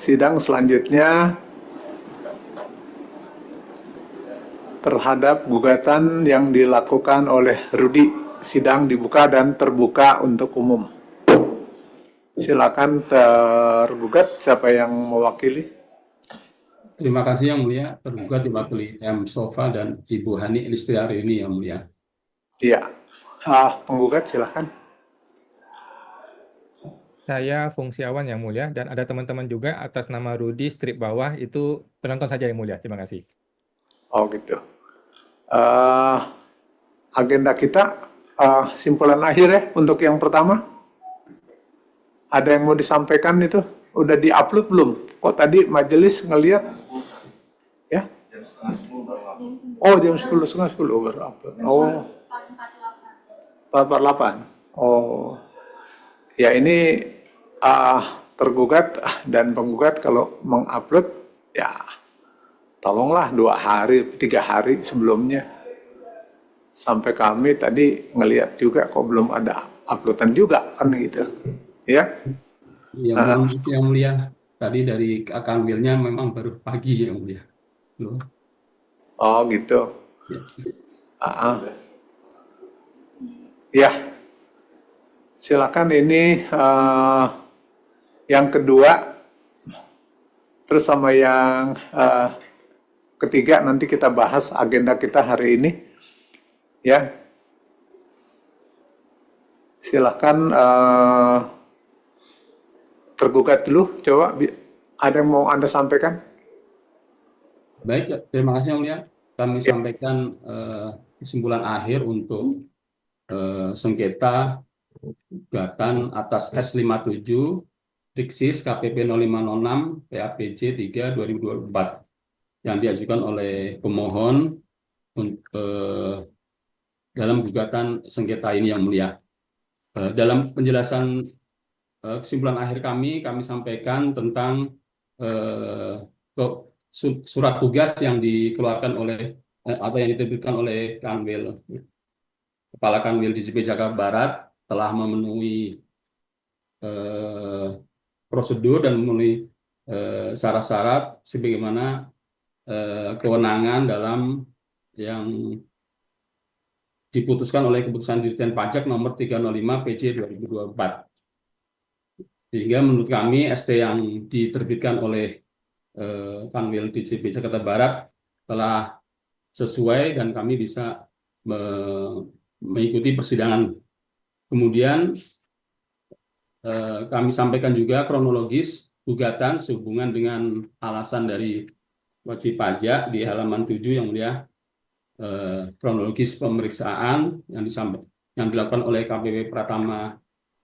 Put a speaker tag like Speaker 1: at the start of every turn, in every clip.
Speaker 1: Sidang selanjutnya terhadap gugatan yang dilakukan oleh Rudi. Sidang dibuka dan terbuka untuk umum. Silakan tergugat, siapa yang mewakili?
Speaker 2: Terima kasih Yang Mulia, tergugat diwakili M. Sofa dan Ibu Hani Listiari ini Yang Mulia.
Speaker 1: Iya. Penggugat silakan.
Speaker 3: Saya Fungsiawan Yang Mulia, dan ada teman-teman juga atas nama Rudi strip bawah, itu penonton saja Yang Mulia. Terima kasih.
Speaker 1: Oh gitu. Agenda kita simpulan akhir ya untuk yang pertama. Ada yang mau disampaikan itu? Udah di-upload belum? Kok tadi majelis ngelihat? Ya? Oh, jam 10, setengah 10 baru upload. Oh. 448. Oh. Ya ini tergugat dan penggugat kalau mengupload ya tolonglah 2 hari, 3 hari sebelumnya. Sampai kami tadi ngelihat juga kok belum ada uploadan juga kan gitu. Ya.
Speaker 2: Yang Mulia, tadi dari Kang Wilnya memang baru pagi Yang Mulia. Loh.
Speaker 1: Oh gitu.
Speaker 2: Ya.
Speaker 1: Ya. Silakan ini yang kedua bersama yang ketiga nanti kita bahas agenda kita hari ini. Ya. Silakan tergugat dulu, coba ada yang mau Anda sampaikan?
Speaker 2: Baik, terima kasih Yang Mulia. Kami sampaikan kesimpulan akhir untuk sengketa gugatan atas S57 Riksis KPP 0506 PAPJ 3 2024 yang diajukan oleh pemohon dalam gugatan sengketa ini Yang Mulia. Dalam penjelasan kesimpulan akhir kami sampaikan tentang surat tugas yang dikeluarkan oleh atau yang diterbitkan oleh Kanwil, Kepala Kanwil DJP Jakarta Barat telah memenuhi prosedur dan memenuhi syarat-syarat sebagaimana kewenangan dalam yang diputuskan oleh Keputusan Dirjen Pajak nomor 305 PJ 2024. Sehingga menurut kami ST yang diterbitkan oleh Kanwil DJP Jakarta Barat telah sesuai dan kami bisa mengikuti persidangan. Kemudian kami sampaikan juga kronologis gugatan sehubungan dengan alasan dari wajib pajak di halaman 7 Yang Mulia. Kronologis pemeriksaan yang dilakukan oleh KPP Pratama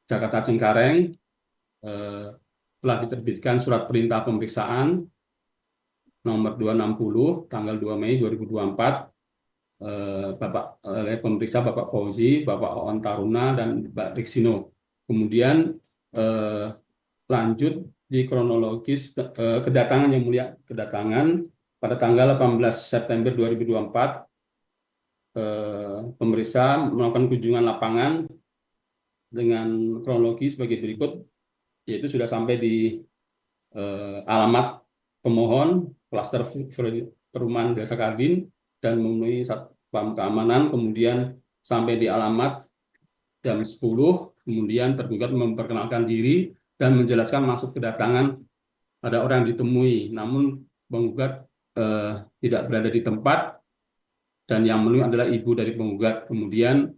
Speaker 2: Jakarta Cengkareng, telah diterbitkan surat perintah pemeriksaan nomor 260 tanggal 2 Mei 2024 oleh pemeriksa Bapak Fauzi, Bapak Oon Taruna, dan Mbak Riksino. Kemudian lanjut di kronologis kedatangan Yang Mulia, kedatangan pada tanggal 18 September 2024 pemeriksa melakukan kunjungan lapangan dengan kronologi sebagai berikut, yaitu sudah sampai di alamat pemohon klaster perumahan Desa Kardin dan memenuhi satpam keamanan, kemudian sampai di alamat jam 10, kemudian tergugat memperkenalkan diri dan menjelaskan maksud kedatangan ada orang yang ditemui, namun penggugat tidak berada di tempat dan yang menemui adalah ibu dari penggugat. Kemudian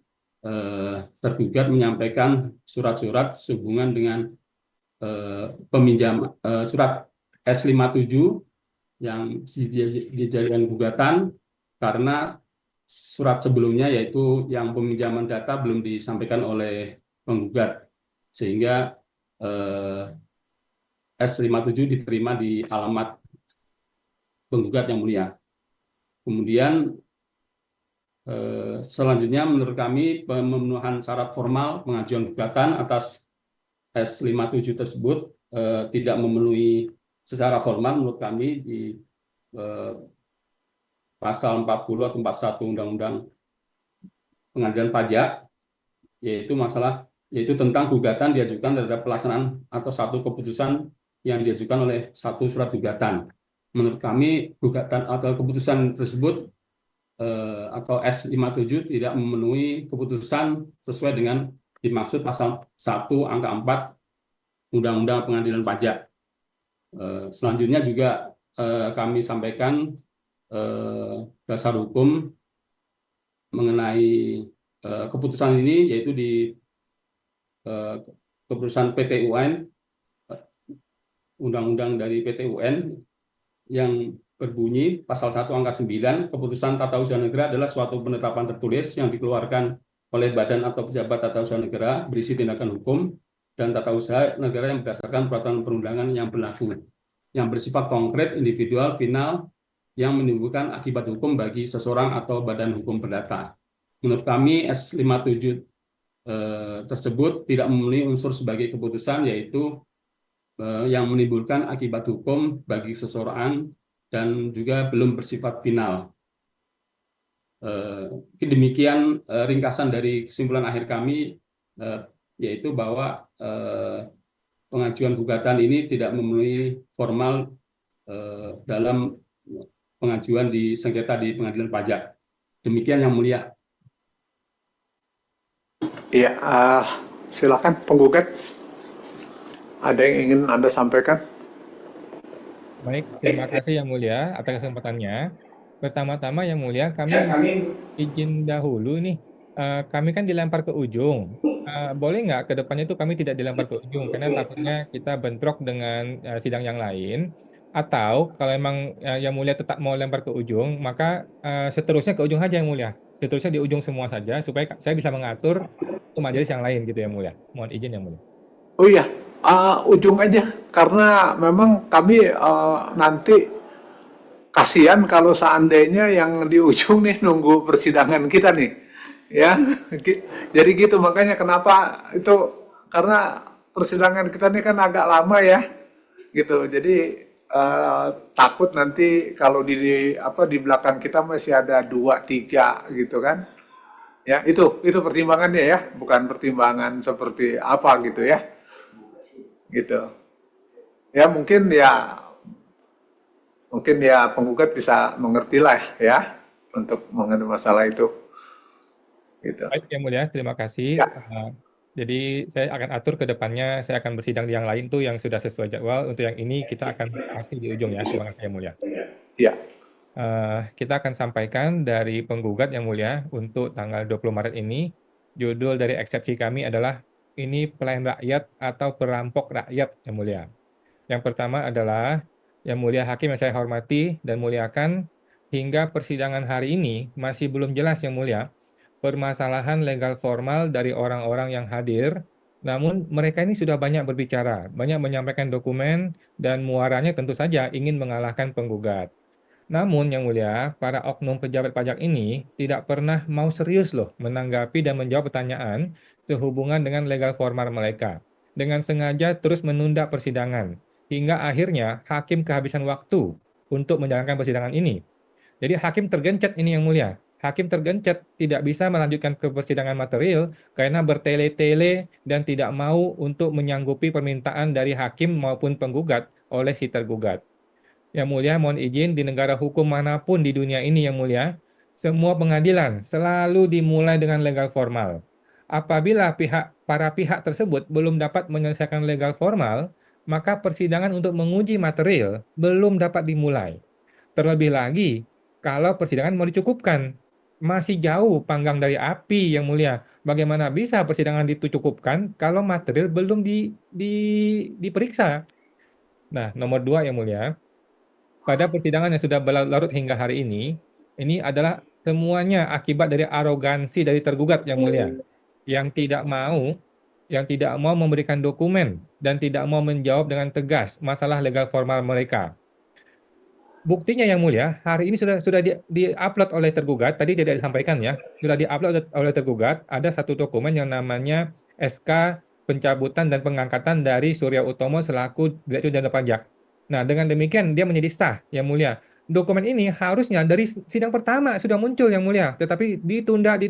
Speaker 2: tergugat menyampaikan surat-surat sehubungan dengan peminjam surat S57 yang dijadikan gugatan karena surat sebelumnya yaitu yang peminjaman data belum disampaikan oleh penggugat, sehingga S57 diterima di alamat penggugat Yang Mulia. Kemudian selanjutnya menurut kami pemenuhan syarat formal pengajuan gugatan atas S57 tersebut tidak memenuhi secara formal menurut kami di pasal 40 atau 41 Undang-Undang Pengadilan Pajak, yaitu tentang gugatan diajukan terhadap pelaksanaan atau satu keputusan yang diajukan oleh satu surat gugatan. Menurut kami, gugatan atau keputusan tersebut atau S57 tidak memenuhi keputusan sesuai dengan dimaksud pasal 1 angka 4 Undang-Undang Pengadilan Pajak. Selanjutnya juga kami sampaikan dasar hukum mengenai keputusan ini, yaitu di keputusan PT UN, undang-undang dari PT UN yang berbunyi pasal 1 angka 9, keputusan tata usaha negara adalah suatu penetapan tertulis yang dikeluarkan oleh badan atau pejabat tata usaha negara berisi tindakan hukum dan tata usaha negara yang berdasarkan peraturan perundangan yang berlaku, yang bersifat konkret, individual, final, yang menimbulkan akibat hukum bagi seseorang atau badan hukum perdata. Menurut kami, S57 tersebut tidak memenuhi unsur sebagai keputusan, yaitu yang menimbulkan akibat hukum bagi seseorang dan juga belum bersifat final. Demikian ringkasan dari kesimpulan akhir kami, yaitu bahwa pengajuan gugatan ini tidak memenuhi formal dalam pengajuan di sengketa di pengadilan pajak. Demikian yang mulia.
Speaker 1: Iya, silakan penggugat. Ada yang ingin Anda sampaikan?
Speaker 3: Baik, terima kasih Yang Mulia atas kesempatannya. Pertama-tama Yang Mulia, kami izin dahulu nih, kami kan dilempar ke ujung. Boleh nggak ke depannya itu kami tidak dilempar ke ujung, karena takutnya kita bentrok dengan sidang yang lain. Atau kalau emang Yang Mulia tetap mau lempar ke ujung, maka seterusnya ke ujung aja Yang Mulia. Seterusnya di ujung semua saja, supaya saya bisa mengatur untuk majelis yang lain gitu Yang Mulia. Mohon izin Yang Mulia.
Speaker 1: Oh iya, ujung aja. Karena memang kami nanti kasihan kalau seandainya yang di ujung nih nunggu persidangan kita nih. Ya, jadi gitu makanya kenapa itu, karena persidangan kita nih kan agak lama ya, gitu. Jadi takut nanti kalau di belakang kita masih ada 2, 3 gitu kan. Ya, itu pertimbangannya ya, bukan pertimbangan seperti apa gitu ya. Gitu. Ya mungkin penggugat bisa mengerti lah ya untuk mengenai masalah itu. Gitu.
Speaker 3: Baik, Yang Mulia, terima kasih.
Speaker 1: Ya,
Speaker 3: Jadi saya akan atur ke depannya, saya akan bersidang di yang lain tuh yang sudah sesuai jadwal. Untuk yang ini kita akan pasti di ujung ya. Terima kasih Yang Mulia.
Speaker 1: ya,
Speaker 3: Kita akan sampaikan dari penggugat Yang Mulia untuk tanggal 20 Maret ini. Judul dari eksepsi kami adalah ini pelayan rakyat atau perampok rakyat Yang Mulia. Yang pertama adalah Yang Mulia Hakim yang saya hormati dan muliakan, hingga persidangan hari ini masih belum jelas Yang Mulia permasalahan legal formal dari orang-orang yang hadir, namun mereka ini sudah banyak berbicara, banyak menyampaikan dokumen, dan muaranya tentu saja ingin mengalahkan penggugat. Namun, Yang Mulia, para oknum pejabat pajak ini tidak pernah mau serius loh menanggapi dan menjawab pertanyaan sehubungan dengan legal formal mereka. Dengan sengaja terus menunda persidangan, hingga akhirnya hakim kehabisan waktu untuk menjalankan persidangan ini. Jadi hakim tergencet ini Yang Mulia. Hakim tergencet, tidak bisa melanjutkan ke persidangan material karena bertele-tele dan tidak mau untuk menyanggupi permintaan dari hakim maupun penggugat oleh si tergugat. Yang Mulia, mohon izin, di negara hukum manapun di dunia ini Yang Mulia, semua pengadilan selalu dimulai dengan legal formal. Apabila para pihak tersebut belum dapat menyelesaikan legal formal, maka persidangan untuk menguji material belum dapat dimulai. Terlebih lagi, kalau persidangan mau dicukupkan, masih jauh panggang dari api Yang Mulia. Bagaimana bisa persidangan dicukupkan kalau material belum diperiksa? Nah, nomor 2 Yang Mulia, pada persidangan yang sudah berlarut hingga hari ini adalah semuanya akibat dari arogansi dari tergugat Yang Mulia, yang tidak mau memberikan dokumen dan tidak mau menjawab dengan tegas masalah legal formal mereka. Buktinya Yang Mulia, hari ini sudah di-upload oleh tergugat, tadi tidak disampaikan ya, sudah di-upload oleh tergugat, ada satu dokumen yang namanya SK pencabutan dan pengangkatan dari Surya Utomo selaku Direktur Jenderal Pajak. Nah, dengan demikian dia menjadi sah Yang Mulia. Dokumen ini harusnya dari sidang pertama sudah muncul Yang Mulia, tetapi ditunda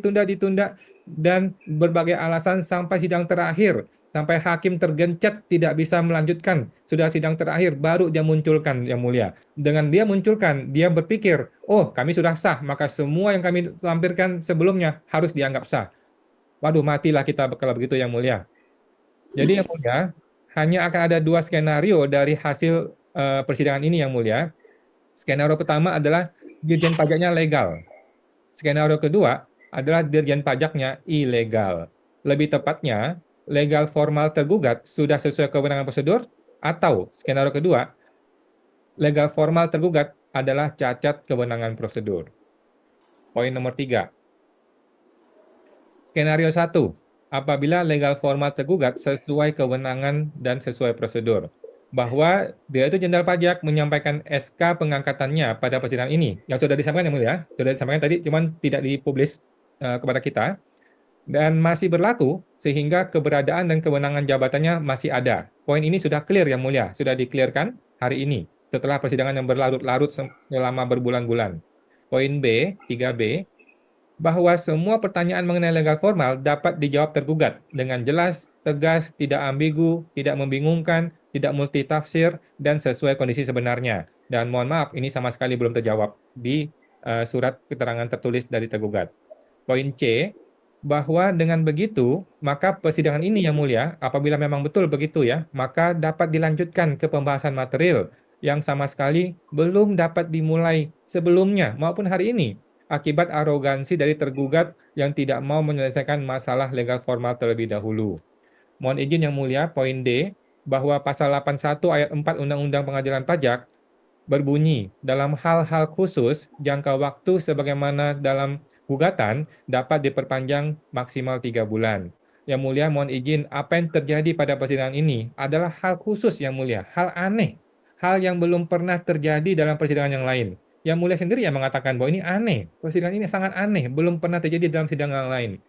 Speaker 3: dan berbagai alasan sampai sidang terakhir sampai hakim tergencet tidak bisa melanjutkan, sudah sidang terakhir, baru dia munculkan, Yang Mulia. Dengan dia munculkan, dia berpikir, oh kami sudah sah, maka semua yang kami lampirkan sebelumnya harus dianggap sah. Waduh, matilah kita kalau begitu, Yang Mulia. Jadi Yang Mulia, hanya akan ada 2 skenario dari hasil persidangan ini, Yang Mulia. Skenario pertama adalah Dirjen Pajaknya legal. Skenario kedua adalah Dirjen Pajaknya ilegal. Lebih tepatnya, legal formal tergugat sudah sesuai kewenangan prosedur, atau skenario kedua, legal formal tergugat adalah cacat kewenangan prosedur. Poin nomor 3. Skenario 1, apabila legal formal tergugat sesuai kewenangan dan sesuai prosedur. Bahwa Direktur Jenderal Pajak menyampaikan SK pengangkatannya pada persidangan ini, yang sudah disampaikan Yang Mulia, sudah disampaikan tadi, cuman tidak dipublis kepada kita, dan masih berlaku sehingga keberadaan dan kewenangan jabatannya masih ada. Poin ini sudah clear Yang Mulia, sudah di-clearkan hari ini, setelah persidangan yang berlarut-larut selama berbulan-bulan. Poin B, 3B, bahwa semua pertanyaan mengenai legal formal dapat dijawab tergugat dengan jelas, tegas, tidak ambigu, tidak membingungkan, tidak multitafsir, dan sesuai kondisi sebenarnya. Dan mohon maaf, ini sama sekali belum terjawab di surat keterangan tertulis dari tergugat. Poin C, bahwa dengan begitu, maka persidangan ini Yang Mulia, apabila memang betul begitu ya, maka dapat dilanjutkan ke pembahasan material yang sama sekali belum dapat dimulai sebelumnya maupun hari ini, akibat arogansi dari tergugat yang tidak mau menyelesaikan masalah legal formal terlebih dahulu. Mohon izin Yang Mulia, poin D, bahwa pasal 81 ayat 4 Undang-Undang Pengadilan Pajak berbunyi, dalam hal-hal khusus, jangka waktu sebagaimana dalam gugatan dapat diperpanjang maksimal 3 bulan. Yang Mulia, mohon izin, apa yang terjadi pada persidangan ini adalah hal khusus Yang Mulia, hal aneh, hal yang belum pernah terjadi dalam persidangan yang lain. Yang Mulia sendiri yang mengatakan bahwa ini aneh, persidangan ini sangat aneh, belum pernah terjadi dalam sidang yang lain.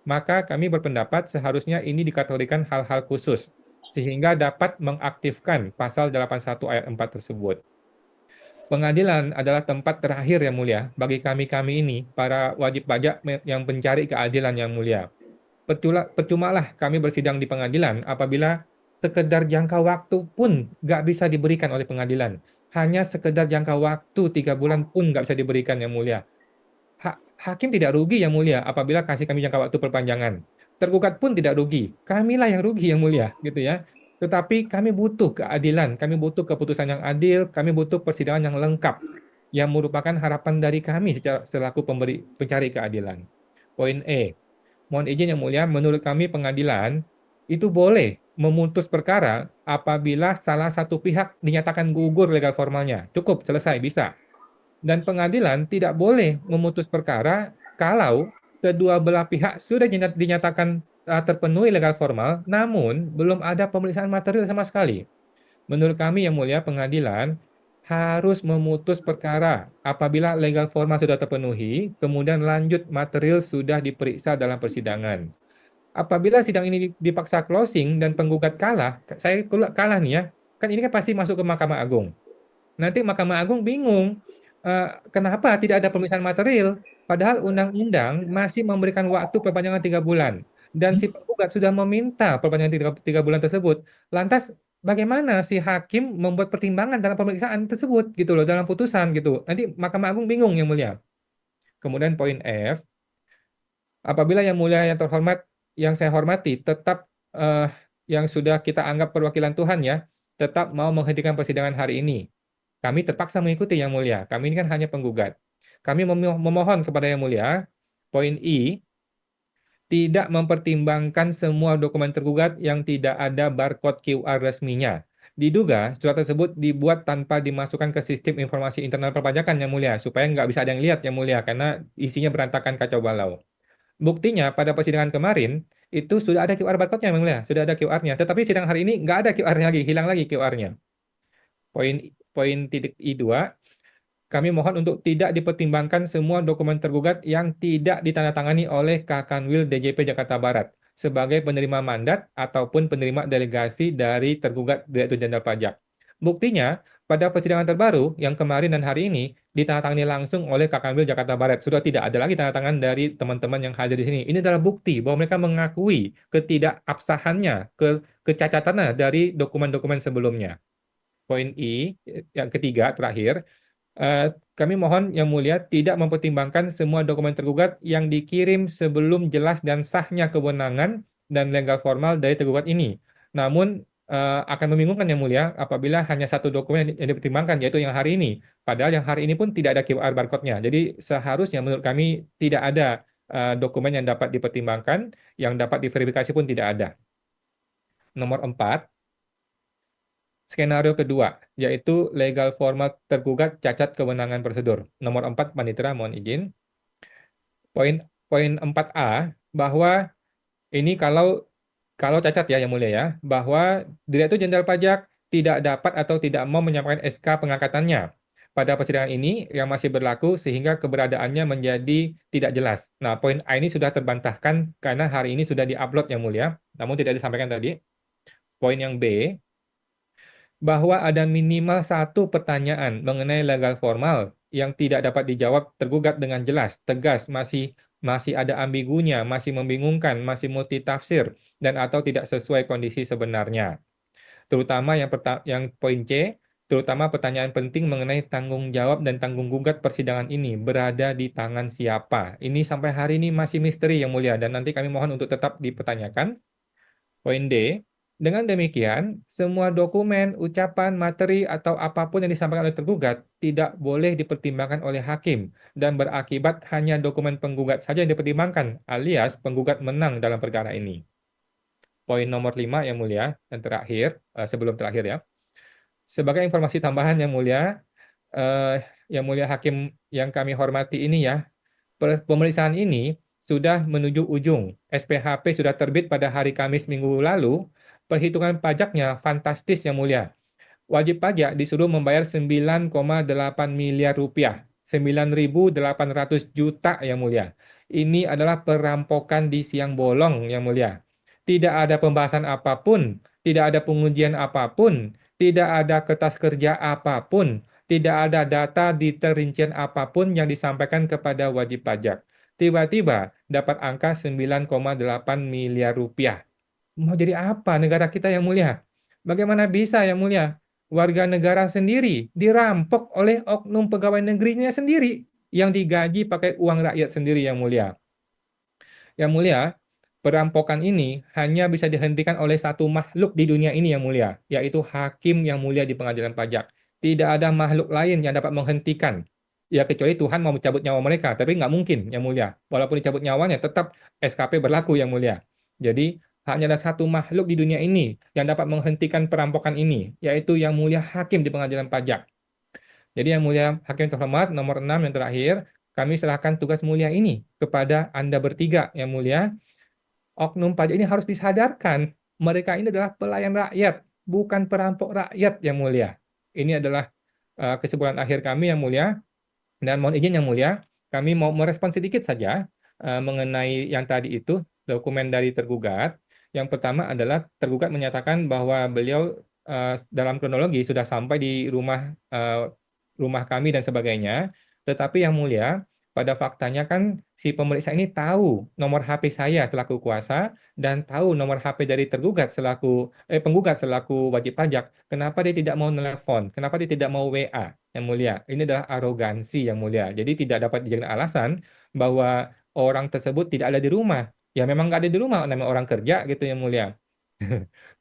Speaker 3: Maka kami berpendapat seharusnya ini dikategorikan hal-hal khusus, sehingga dapat mengaktifkan pasal 81 ayat 4 tersebut. Pengadilan adalah tempat terakhir Yang Mulia bagi kami-kami ini, para wajib pajak yang mencari keadilan Yang Mulia. Percumalah kami bersidang di pengadilan apabila sekedar jangka waktu pun nggak bisa diberikan oleh pengadilan. Hanya sekedar jangka waktu 3 bulan pun nggak bisa diberikan Yang Mulia. Hakim tidak rugi Yang Mulia apabila kasih kami jangka waktu perpanjangan. Tergugat pun tidak rugi. Kamilah yang rugi Yang Mulia, gitu ya. Tetapi kami butuh keadilan, kami butuh keputusan yang adil, kami butuh persidangan yang lengkap, yang merupakan harapan dari kami selaku pencari keadilan. Poin E, mohon izin Yang Mulia, menurut kami pengadilan itu boleh memutus perkara apabila salah satu pihak dinyatakan gugur legal formalnya. Cukup, selesai, bisa. Dan pengadilan tidak boleh memutus perkara kalau kedua belah pihak sudah dinyatakan terpenuhi legal formal, namun belum ada pemeriksaan material sama sekali. Menurut kami Yang Mulia, pengadilan harus memutus perkara apabila legal formal sudah terpenuhi, kemudian lanjut material sudah diperiksa dalam persidangan. Apabila sidang ini dipaksa closing dan penggugat kalah, saya kalah nih ya, kan ini kan pasti masuk ke Mahkamah Agung. Nanti Mahkamah Agung bingung, kenapa tidak ada pemeriksaan material, padahal undang-undang masih memberikan waktu perpanjangan 3 bulan. Dan si penggugat sudah meminta perpanjangan 3 bulan tersebut. Lantas bagaimana si hakim membuat pertimbangan dalam pemeriksaan tersebut gitu loh, dalam putusan gitu. Nanti Mahkamah Agung bingung Yang Mulia. Kemudian poin F, apabila Yang Mulia yang terhormat, yang saya hormati, tetap yang sudah kita anggap perwakilan Tuhan ya, tetap mau menghentikan persidangan hari ini. Kami terpaksa mengikuti Yang Mulia. Kami ini kan hanya penggugat. Kami memohon kepada Yang Mulia, poin I, tidak mempertimbangkan semua dokumen tergugat yang tidak ada barcode QR resminya. Diduga surat tersebut dibuat tanpa dimasukkan ke sistem informasi internal perpajakan Yang Mulia, supaya nggak bisa ada yang lihat Yang Mulia, karena isinya berantakan kacau balau. Buktinya pada persidangan kemarin, itu sudah ada QR barcode-nya Yang Mulia, sudah ada QR-nya. Tetapi sidang hari ini nggak ada QR-nya lagi, hilang lagi QR-nya. Poin titik I2, kami mohon untuk tidak dipertimbangkan semua dokumen tergugat yang tidak ditandatangani oleh Kakanwil DJP Jakarta Barat sebagai penerima mandat ataupun penerima delegasi dari tergugat Direktur Jenderal Pajak. Buktinya, pada persidangan terbaru yang kemarin dan hari ini ditandatangani langsung oleh Kakamil Jakarta Barat. Sudah tidak ada lagi tanda tangan dari teman-teman yang hadir di sini. Ini adalah bukti bahwa mereka mengakui ketidakabsahannya, kecacatannya dari dokumen-dokumen sebelumnya. Poin I, yang ketiga, terakhir, kami mohon Yang Mulia tidak mempertimbangkan semua dokumen tergugat yang dikirim sebelum jelas dan sahnya kewenangan dan legal formal dari tergugat ini. Namun akan membingungkan Yang Mulia apabila hanya satu dokumen yang dipertimbangkan, yaitu yang hari ini. Padahal yang hari ini pun tidak ada QR barcode-nya. Jadi seharusnya menurut kami tidak ada dokumen yang dapat dipertimbangkan, yang dapat diverifikasi pun tidak ada. Nomor 4, skenario kedua, yaitu legal formal tergugat cacat kewenangan prosedur. Nomor 4, Panitera mohon izin. Poin 4A, bahwa ini kalau cacat ya Yang Mulia ya, bahwa Direktur Jenderal Pajak tidak dapat atau tidak mau menyampaikan SK pengangkatannya pada persidangan ini yang masih berlaku sehingga keberadaannya menjadi tidak jelas. Nah, poin A ini sudah terbantahkan karena hari ini sudah diupload Yang Mulia, namun tidak disampaikan tadi. Poin yang B, bahwa ada minimal satu pertanyaan mengenai legal formal yang tidak dapat dijawab tergugat dengan jelas, tegas, masih ada ambigunya, masih membingungkan, masih multitafsir, dan atau tidak sesuai kondisi sebenarnya. Terutama yang poin C, terutama pertanyaan penting mengenai tanggung jawab dan tanggung gugat persidangan ini berada di tangan siapa. Ini sampai hari ini masih misteri Yang Mulia, dan nanti kami mohon untuk tetap dipertanyakan. Poin D, dengan demikian, semua dokumen, ucapan, materi, atau apapun yang disampaikan oleh tergugat tidak boleh dipertimbangkan oleh hakim dan berakibat hanya dokumen penggugat saja yang dipertimbangkan, alias penggugat menang dalam perkara ini. Poin nomor 5 Yang Mulia, dan terakhir, sebelum terakhir ya. Sebagai informasi tambahan Yang Mulia, Yang Mulia Hakim yang kami hormati ini ya, pemeriksaan ini sudah menuju ujung. SPHP sudah terbit pada hari Kamis minggu lalu. Perhitungan pajaknya fantastis Yang Mulia. Wajib pajak disuruh membayar 9,8 miliar rupiah. 9.800 juta Yang Mulia. Ini adalah perampokan di siang bolong Yang Mulia. Tidak ada pembahasan apapun, tidak ada pengujian apapun, tidak ada kertas kerja apapun, tidak ada data di rincian apapun yang disampaikan kepada wajib pajak. Tiba-tiba dapat angka 9,8 miliar rupiah. Mau jadi apa negara kita Yang Mulia? Bagaimana bisa Yang Mulia? Warga negara sendiri dirampok oleh oknum pegawai negerinya sendiri yang digaji pakai uang rakyat sendiri Yang Mulia. Yang Mulia, perampokan ini hanya bisa dihentikan oleh satu makhluk di dunia ini Yang Mulia, yaitu hakim yang mulia di pengadilan pajak. Tidak ada makhluk lain yang dapat menghentikan. Ya kecuali Tuhan mau mencabut nyawa mereka, tapi nggak mungkin Yang Mulia. Walaupun dicabut nyawanya, tetap SKP berlaku Yang Mulia. Jadi hanya ada satu makhluk di dunia ini yang dapat menghentikan perampokan ini, yaitu Yang Mulia Hakim di pengadilan pajak. Jadi Yang Mulia Hakim terhormat, nomor 6 yang terakhir, kami serahkan tugas mulia ini kepada Anda bertiga Yang Mulia. Oknum pajak ini harus disadarkan. Mereka ini adalah pelayan rakyat, bukan perampok rakyat Yang Mulia. Ini adalah kesimpulan akhir kami Yang Mulia. Dan mohon izin Yang Mulia, kami mau merespon sedikit saja mengenai yang tadi itu, dokumen dari tergugat. Yang pertama adalah tergugat menyatakan bahwa beliau dalam kronologi sudah sampai di rumah kami dan sebagainya. Tetapi Yang Mulia, pada faktanya kan si pemeriksa ini tahu nomor HP saya selaku kuasa dan tahu nomor HP dari tergugat penggugat selaku wajib pajak. Kenapa dia tidak mau telepon? Kenapa dia tidak mau WA? Yang Mulia, ini adalah arogansi Yang Mulia. Jadi tidak dapat dijadikan alasan bahwa orang tersebut tidak ada di rumah. Ya memang nggak ada di rumah, namanya orang kerja gitu Yang Mulia.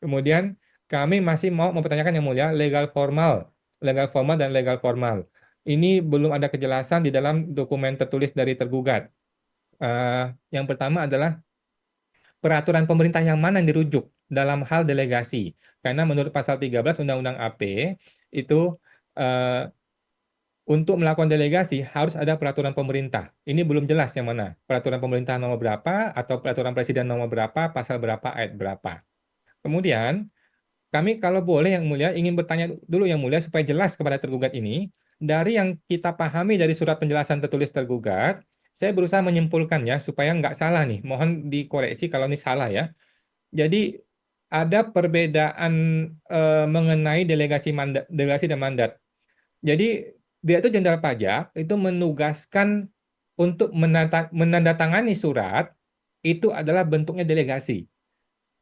Speaker 3: Kemudian kami masih mau mempertanyakan Yang Mulia legal formal dan legal formal. Ini belum ada kejelasan di dalam dokumen tertulis dari tergugat. Yang pertama adalah peraturan pemerintah yang mana yang dirujuk dalam hal delegasi. Karena menurut pasal 13 Undang-Undang AP, itu untuk melakukan delegasi harus ada peraturan pemerintah. Ini belum jelas yang mana. Peraturan pemerintah nomor berapa, atau peraturan presiden nomor berapa, pasal berapa, ayat berapa. Kemudian, kami kalau boleh Yang Mulia ingin bertanya dulu Yang Mulia supaya jelas kepada tergugat ini. Dari yang kita pahami dari surat penjelasan tertulis tergugat, saya berusaha menyimpulkan ya supaya nggak salah nih. Mohon dikoreksi kalau ini salah ya. Jadi ada perbedaan mengenai delegasi dan mandat. Jadi Direktur Jenderal Pajak itu menugaskan untuk menandatangani surat itu adalah bentuknya delegasi,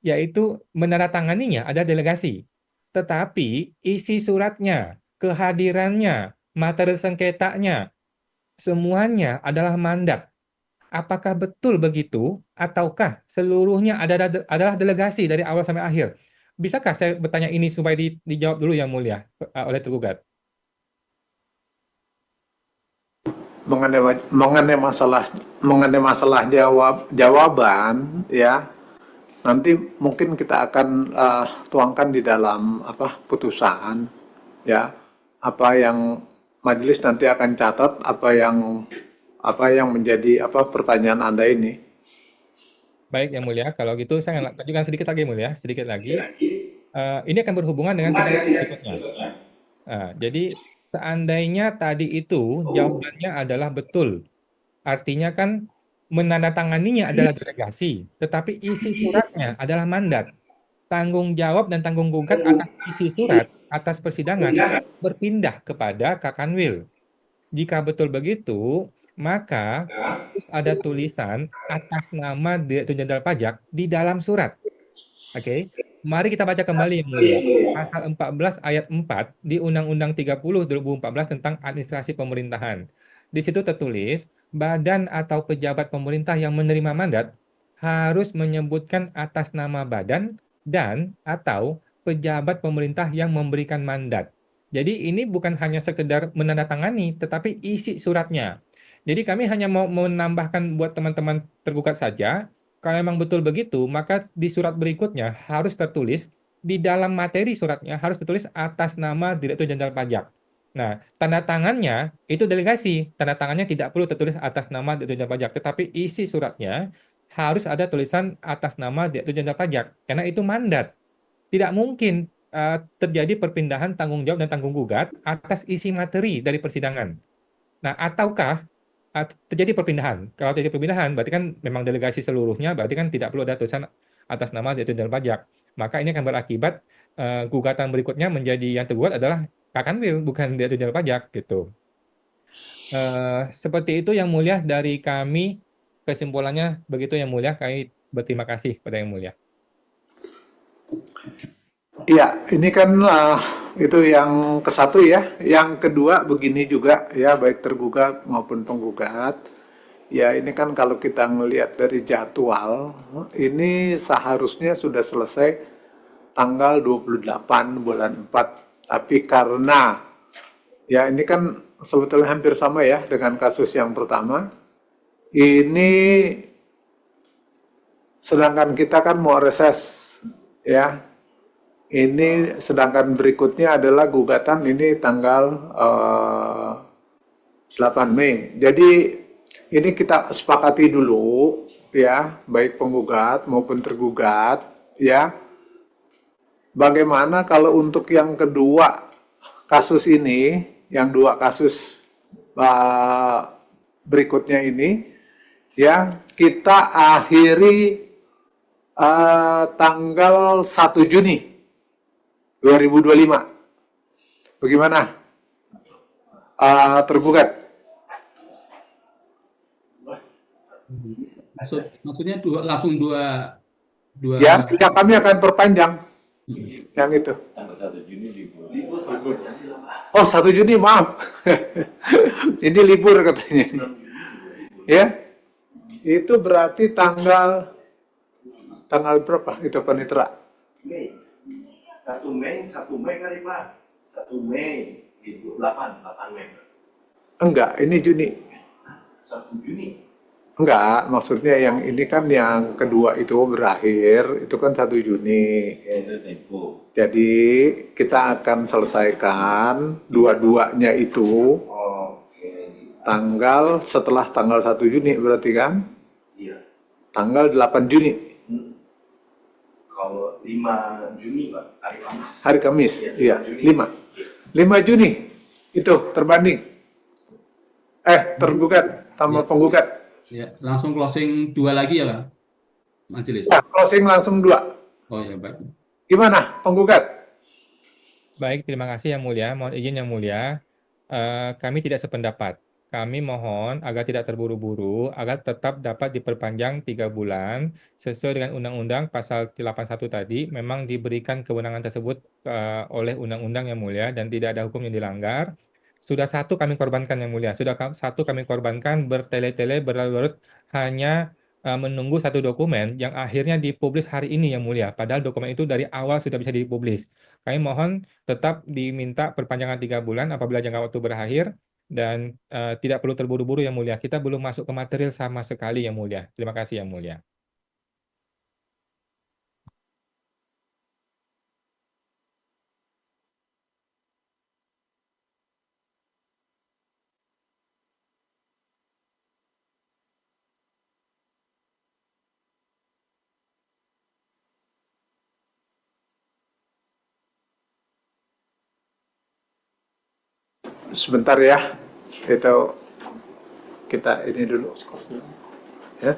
Speaker 3: yaitu menandatanganinya ada delegasi. Tetapi isi suratnya, kehadirannya, materi sengketanya, semuanya adalah mandat. Apakah betul begitu, ataukah seluruhnya adalah delegasi dari awal sampai akhir? Bisakah saya bertanya ini supaya dijawab dulu Yang Mulia oleh tergugat?
Speaker 1: mengenai masalah jawaban ya, nanti mungkin kita akan tuangkan di dalam putusan ya, apa yang majelis nanti akan catat, apa yang menjadi pertanyaan Anda ini.
Speaker 3: Baik Yang Mulia, kalau gitu saya lanjutkan sedikit lagi Mulia, sedikit lagi. Ini akan berhubungan dengan sidang berikutnya. Jadi seandainya tadi itu jawabannya adalah betul, artinya kan menandatanganinya adalah delegasi, tetapi isi suratnya adalah mandat. Tanggung jawab dan tanggung gugat atas isi surat, atas persidangan berpindah kepada Kakanwil. Jika betul begitu, maka harus ada tulisan atas nama Direktur Jenderal Pajak di dalam surat. Oke, mari kita baca kembali Yang Mulia. Pasal 14 ayat 4 di Undang-Undang 30 2014 tentang administrasi pemerintahan. Di situ tertulis, badan atau pejabat pemerintah yang menerima mandat harus menyebutkan atas nama badan dan atau pejabat pemerintah yang memberikan mandat. Jadi ini bukan hanya sekedar menandatangani, tetapi isi suratnya. Jadi kami hanya mau menambahkan buat teman-teman tergugat saja, kalau memang betul begitu, maka di surat berikutnya harus tertulis, di dalam materi suratnya harus tertulis atas nama Direktur Jenderal Pajak. Nah, tanda tangannya itu delegasi. Tanda tangannya tidak perlu tertulis atas nama Direktur Jenderal Pajak, tetapi isi suratnya harus ada tulisan atas nama Direktur Jenderal Pajak, karena itu mandat. Tidak mungkin terjadi perpindahan tanggung jawab dan tanggung gugat atas isi materi dari persidangan. Nah, ataukah terjadi perpindahan? Kalau terjadi perpindahan, berarti kan memang delegasi seluruhnya, berarti kan tidak perlu ada tulisan atas nama Direktur Jenderal Pajak. Maka ini akan berakibat gugatan berikutnya menjadi yang tergugat adalah Kakanwil, bukan Direktur Jenderal Pajak gitu. Seperti itu Yang Mulia dari kami, kesimpulannya begitu Yang Mulia. Kami berterima kasih kepada Yang Mulia.
Speaker 1: Iya, ini kan itu yang ke satu ya. Yang kedua begini juga ya, baik tergugat maupun penggugat. Ya ini kan kalau kita ngelihat dari jadwal, ini seharusnya sudah selesai tanggal 28 bulan 4. Tapi karena ya ini kan sebetulnya hampir sama ya dengan kasus yang pertama. Ini sedangkan kita kan mau reses ya. Ini sedangkan berikutnya adalah gugatan ini tanggal 8 Mei. Jadi ini kita sepakati dulu ya, baik penggugat maupun tergugat ya. Bagaimana kalau untuk yang kedua kasus ini, yang dua kasus berikutnya ini ya, kita akhiri tanggal 1 Juni 2025. Bagaimana? Tergugat.
Speaker 2: Maksudnya langsung dua
Speaker 1: Ya, kami akan perpanjang yang itu.
Speaker 4: Tanggal 1 Juni libur.
Speaker 1: Oh, 1 Juni, maaf. Ini libur katanya. Ya. Itu berarti tanggal berapa itu Panitra?
Speaker 4: Mei. 1 Mei kali Pak. 1 Mei libur 8 Mei.
Speaker 1: Enggak, ini Juni.
Speaker 4: 1 Juni.
Speaker 1: Enggak, maksudnya yang ini kan yang kedua itu berakhir, itu kan 1 Juni.
Speaker 4: Ya, itu tempo.
Speaker 1: Jadi kita akan selesaikan dua-duanya itu
Speaker 4: Oke.
Speaker 1: setelah tanggal 1 Juni berarti kan?
Speaker 4: Iya.
Speaker 1: Tanggal 8 Juni.
Speaker 4: Kalau 5 Juni Pak, hari Kamis.
Speaker 1: Hari Kamis, iya.
Speaker 4: 5 Juni.
Speaker 1: 5 Juni itu terbanding. Tergugat tambah penggugat.
Speaker 2: ya langsung closing 2 lagi ya Pak majelis.
Speaker 1: Ya, closing langsung 2.
Speaker 2: Oh ya, baik.
Speaker 1: Gimana penggugat?
Speaker 3: Baik, terima kasih Yang Mulia. Mohon izin Yang Mulia, kami tidak sependapat. Kami mohon agar tidak terburu-buru, agar tetap dapat diperpanjang 3 bulan sesuai dengan Undang-Undang Pasal 81 tadi. Memang diberikan kewenangan tersebut oleh Undang-Undang Yang Mulia dan tidak ada hukum yang dilanggar. Sudah satu kami korbankan Yang Mulia, satu kami korbankan bertele-tele berlarut-larut hanya menunggu satu dokumen yang akhirnya dipublis hari ini Yang Mulia. Padahal dokumen itu dari awal sudah bisa dipublis. Kami mohon tetap diminta perpanjangan 3 bulan apabila jangka waktu berakhir dan tidak perlu terburu-buru Yang Mulia. Kita belum masuk ke material sama sekali Yang Mulia. Terima kasih Yang Mulia.
Speaker 1: Sebentar ya, itu kita ini dulu. Ya.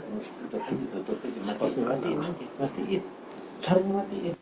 Speaker 4: Matiin. Caranya matiin.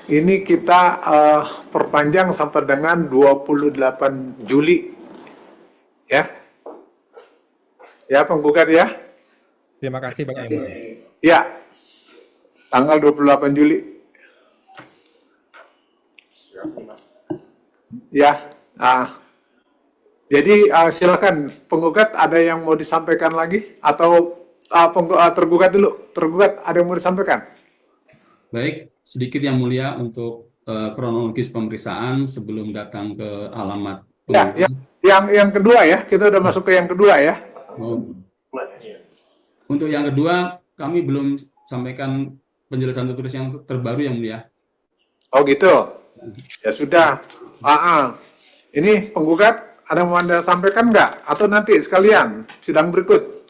Speaker 1: Ini kita perpanjang sampai dengan 28 Juli. Ya. Ya, penggugat ya.
Speaker 3: Terima kasih banyak Yang Mulia.
Speaker 1: Ya. Tanggal 28 Juli. Ya. Jadi silakan penggugat, ada yang mau disampaikan lagi atau tergugat dulu. Tergugat ada yang mau disampaikan?
Speaker 2: Baik, sedikit yang mulia untuk kronologis pemeriksaan sebelum datang ke alamat
Speaker 1: Ya,
Speaker 2: pemohon.
Speaker 1: yang kedua ya. Kita udah masuk ke yang kedua ya.
Speaker 2: Oh, untuk yang kedua, kami belum sampaikan penjelasan tertulis yang terbaru yang mulia.
Speaker 1: Oh gitu. Ya sudah. Ini penggugat ada yang mau Anda sampaikan nggak? Atau nanti sekalian sidang berikut?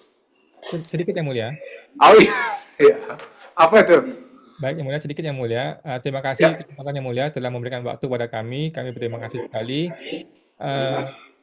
Speaker 3: Sedikit yang mulia.
Speaker 1: Oh iya. Iya. Apa itu?
Speaker 3: Baik, yang mulia, sedikit yang mulia. Terima kasih kesempatan yang mulia telah memberikan waktu pada kami. Kami berterima kasih sekali.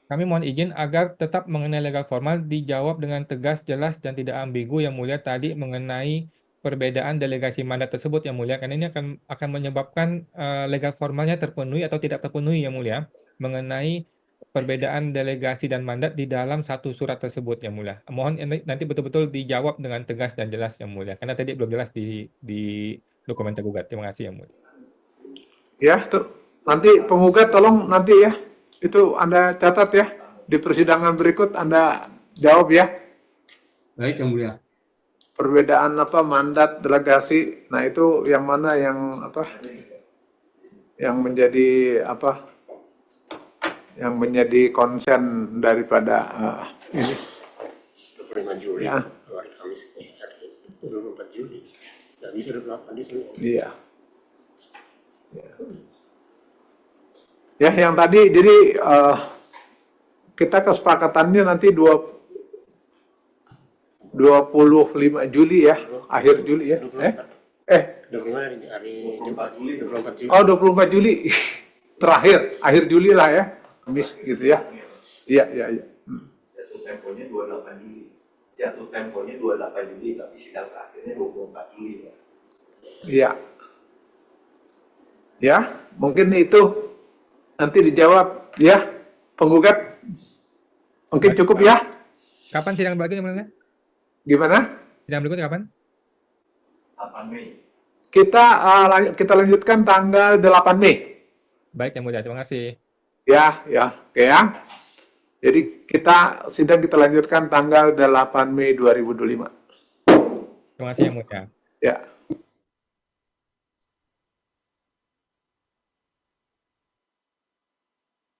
Speaker 3: Kami mohon izin agar tetap mengenai legal formal dijawab dengan tegas, jelas, dan tidak ambigu yang mulia tadi mengenai perbedaan delegasi mandat tersebut yang mulia, karena ini akan menyebabkan legal formalnya terpenuhi atau tidak terpenuhi yang mulia mengenai perbedaan delegasi dan mandat di dalam satu surat tersebut yang mulia. Mohon nanti betul-betul dijawab dengan tegas dan jelas yang mulia, karena tadi belum jelas di dokumen tergugat. Terima kasih yang mulia.
Speaker 1: Ya, nanti penggugat tolong nanti ya. Itu Anda catat ya. Di persidangan berikut Anda jawab ya.
Speaker 2: Baik, yang mulia.
Speaker 1: Perbedaan mandat delegasi. Nah, itu yang mana yang yang menjadi yang menjadi konsen daripada ini.
Speaker 5: 25 Juli,
Speaker 1: Ya.
Speaker 5: hari Kamis ini, hari 24 Juli. Nggak bisa 28 di sini.
Speaker 1: Iya. Ya, yang tadi jadi kita kesepakatannya nanti 25 Juli ya, akhir Juli ya.
Speaker 5: 25 hari Jumat, 24 Juli.
Speaker 1: Oh, 24 Juli. Terakhir, akhir Juli lah ya. Kamis gitu ya. Iya.
Speaker 4: Jatuh temponya 28 Juli. Jatuh temponya 28 Juli, tapi sidang terakhirnya 24 Juli ya.
Speaker 1: Iya. Ya, mungkin itu nanti dijawab ya, penggugat. Mungkin cukup ya.
Speaker 3: Kapan sidang berikutnya yang mulia?
Speaker 1: Gimana?
Speaker 3: Sidang berikutnya kapan?
Speaker 4: 8 Mei.
Speaker 1: Kita lanjutkan tanggal 8 Mei.
Speaker 3: Baik yang mulia, terima kasih.
Speaker 1: Ya, oke ya. Jadi sidang kita lanjutkan tanggal 8 Mei 2025.
Speaker 3: Terima kasih yang mulia.
Speaker 1: Ya.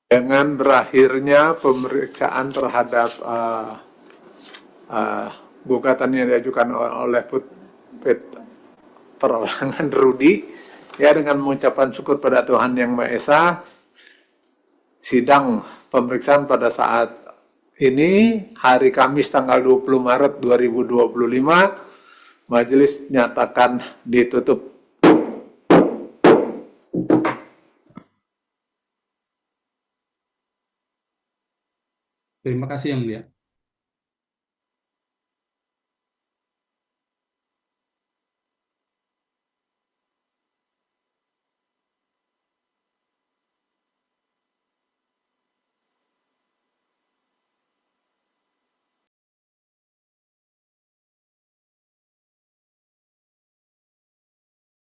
Speaker 1: Dengan berakhirnya pemeriksaan terhadap gugatan yang diajukan oleh perorangan Rudi, ya, dengan mengucapkan syukur pada Tuhan Yang Maha Esa, sidang pemeriksaan pada saat ini hari Kamis tanggal 20 Maret 2025 majelis nyatakan ditutup.
Speaker 2: Terima kasih yang mulia.